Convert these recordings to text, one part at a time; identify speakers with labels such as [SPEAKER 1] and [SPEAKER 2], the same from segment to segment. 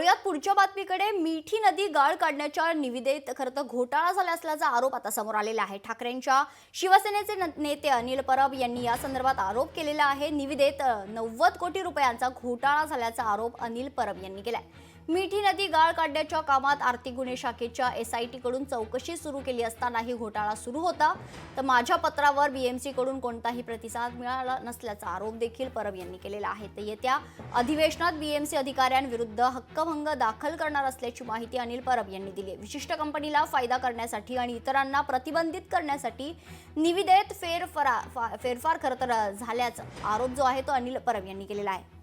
[SPEAKER 1] वळूयात पुढच्या बातमीकडे. मिठी नदी गाळ काढण्याच्या निविदेत खरं तर घोटाळा झाला असल्याचा आरोप आता समोर आलेला आहे. ठाकरेंच्या शिवसेनेचे नेते अनिल परब यांनी या संदर्भात आरोप केलेला आहे. निविदेत 90 कोटी रुपयांचा घोटाळा झाल्याचा आरोप अनिल परब यांनी केलाय. मिठी नदी गाळ काढण्याच्या कामात आर्थिक गुन्हे शाखेच्या SIT कडून चौकशी सुरू केली असतानाही घोटाळा सुरू होता. तर माझ्या पत्रावर BMC कडून कोणताही प्रतिसाद मिळाला नसल्याचा आरोप देखील परब यांनी केलेला आहे. तर येत्या अधिवेशनात BMC अधिकाऱ्यांविरुद्ध हक्कभंग दाखल करणार असल्याची माहिती अनिल परब यांनी दिली. विशिष्ट कंपनीला फायदा करण्यासाठी आणि इतरांना प्रतिबंधित करण्यासाठी निविदेत फेरफार खरं तर झाल्याचा आरोप जो आहे तो अनिल परब यांनी केलेला आहे.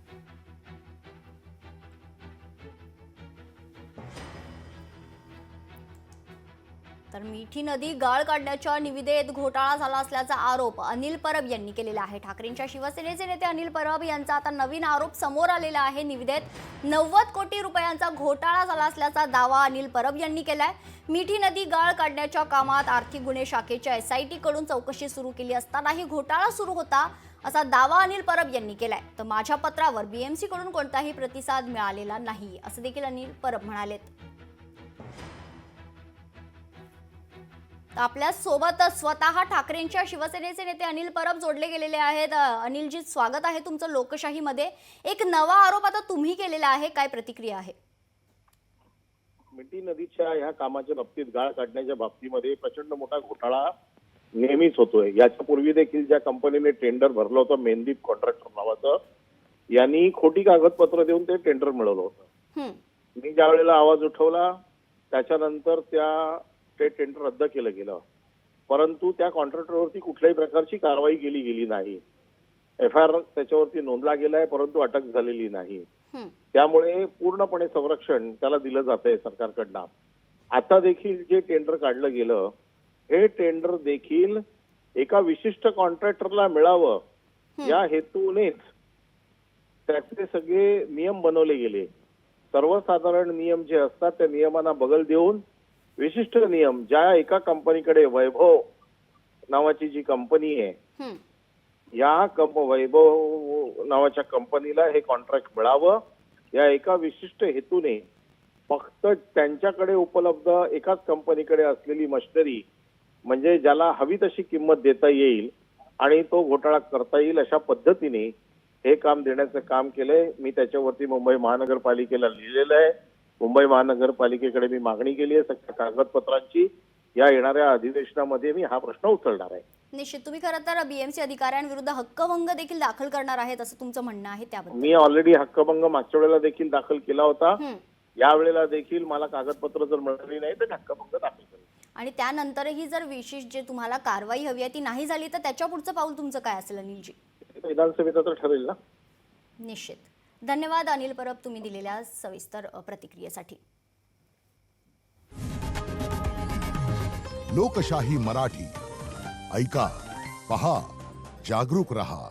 [SPEAKER 1] तर मिठी नदी गाळ काढण्याच्या निविदेत घोटाळा झाला असल्याचा आरोप अनिल परब यांनी केलेला आहे. ठाकरेंच्या शिवसेनेचे नेते अनिल परब यांचा आता नवीन आरोप समोर आलेला आहे. निविदेत 90 कोटी रुपयांचा घोटाळा झाला असल्याचा दावा अनिल परब यांनी केलाय. मिठी नदी गाळ काढण्याच्या कामात आर्थिक गुन्हे शाखेच्या SIT कडून चौकशी सुरू केली असतानाही घोटाळा सुरू होता असा दावा अनिल परब यांनी केलाय. तर माझ्या पत्रावर BMC कडून कोणताही प्रतिसाद मिळालेला नाही असं देखील अनिल परब म्हणालेत. आपल्या सोबत स्वतः ठाकरेंच्या शिवसेनेचे नेते अनिल परब जोडले गेलेले आहेत. अनिलजी, स्वागत आहे तुमचं लोकशाहीमध्ये. एक नवा आरोप आता तुम्ही केलेला आहे, काय प्रतिक्रिया आहे?
[SPEAKER 2] मिठी नदीच्या ह्या कामाच्या बाबतीत, गाळ काढण्याच्या बाबतीमध्ये प्रचंड मोठा घोटाळा नेहमीच होतोय. याच्या पूर्वी देखील ज्या कंपनीने टेंडर भरलं होतं, मेनदीप कॉन्ट्रॅक्टर नावाचं, यांनी खोटी कागदपत्र देऊन ते टेंडर मिळवलं होतं. मी ज्या वेळेला आवाज उठवला त्याच्यानंतर ते टेंडर रद्द केलं गेलं, परंतु त्या कॉन्ट्रॅक्टरवरती कुठल्याही प्रकारची कारवाई केली गेली नाही. FIR त्याच्यावरती नोंदला गेलाय, परंतु अटक झालेली नाही. त्यामुळे पूर्णपणे संरक्षण त्याला दिलं जातंय सरकारकडनं. आता देखील जे टेंडर काढलं गेलं, हे टेंडर देखील एका विशिष्ट कॉन्ट्रॅक्टरला मिळावं या हेतूनेच त्याचे सगळे नियम बनवले गेले. सर्वसाधारण नियम जे असतात त्या नियमांना बगल देऊन विशिष्ट नियम, ज्या एका कंपनीकडे वैभव नावाची जी कंपनी आहे, या वैभव नावाच्या कंपनीला हे कॉन्ट्रॅक्ट मिळावं या एका विशिष्ट हेतूने फक्त त्यांच्याकडे उपलब्ध एकाच कंपनीकडे असलेली मशिनरी, म्हणजे ज्याला हवी तशी किंमत देता येईल आणि तो घोटाळा करता येईल अशा पद्धतीने हे काम देण्याचं काम केलंय. मी त्याच्यावरती मुंबई महानगरपालिकेला लिहिलेलं आहे. मुंबई महानगरपालिकेकडे मी मागणी केली आहे सगळ्या कागदपत्रांची. या येणाऱ्या अधिवेशनामध्ये मी हा प्रश्न उचलणार आहे.
[SPEAKER 1] निश्चित तुम्ही खरं तर BMC अधिकाऱ्यांविरुद्ध हक्कभंग देखील दाखल करणार आहेत असं तुमचं म्हणणं आहे. त्याबद्दल
[SPEAKER 2] मी ऑलरेडी हक्कभंग मागच्या वेळेला देखील दाखल केला होता. या वेळेला देखील मला कागदपत्र जर मिळाली नाही तर हक्कभंग दाखल करेल.
[SPEAKER 1] आणि त्यानंतरही जर विशेष जे तुम्हाला कारवाई हवी आहे ती नाही झाली तर त्याच्या पुढचं पाऊल तुमचं काय असेल अनिलजी?
[SPEAKER 2] विधानसभेत तर ठरेल ना.
[SPEAKER 1] निश्चित. धन्यवाद अनिल परब, तुम्ही दिलेल्या सविस्तर प्रतिक्रियेसाठी.
[SPEAKER 3] लोकशाही मराठी ऐका, पहा, जागरूक रहा.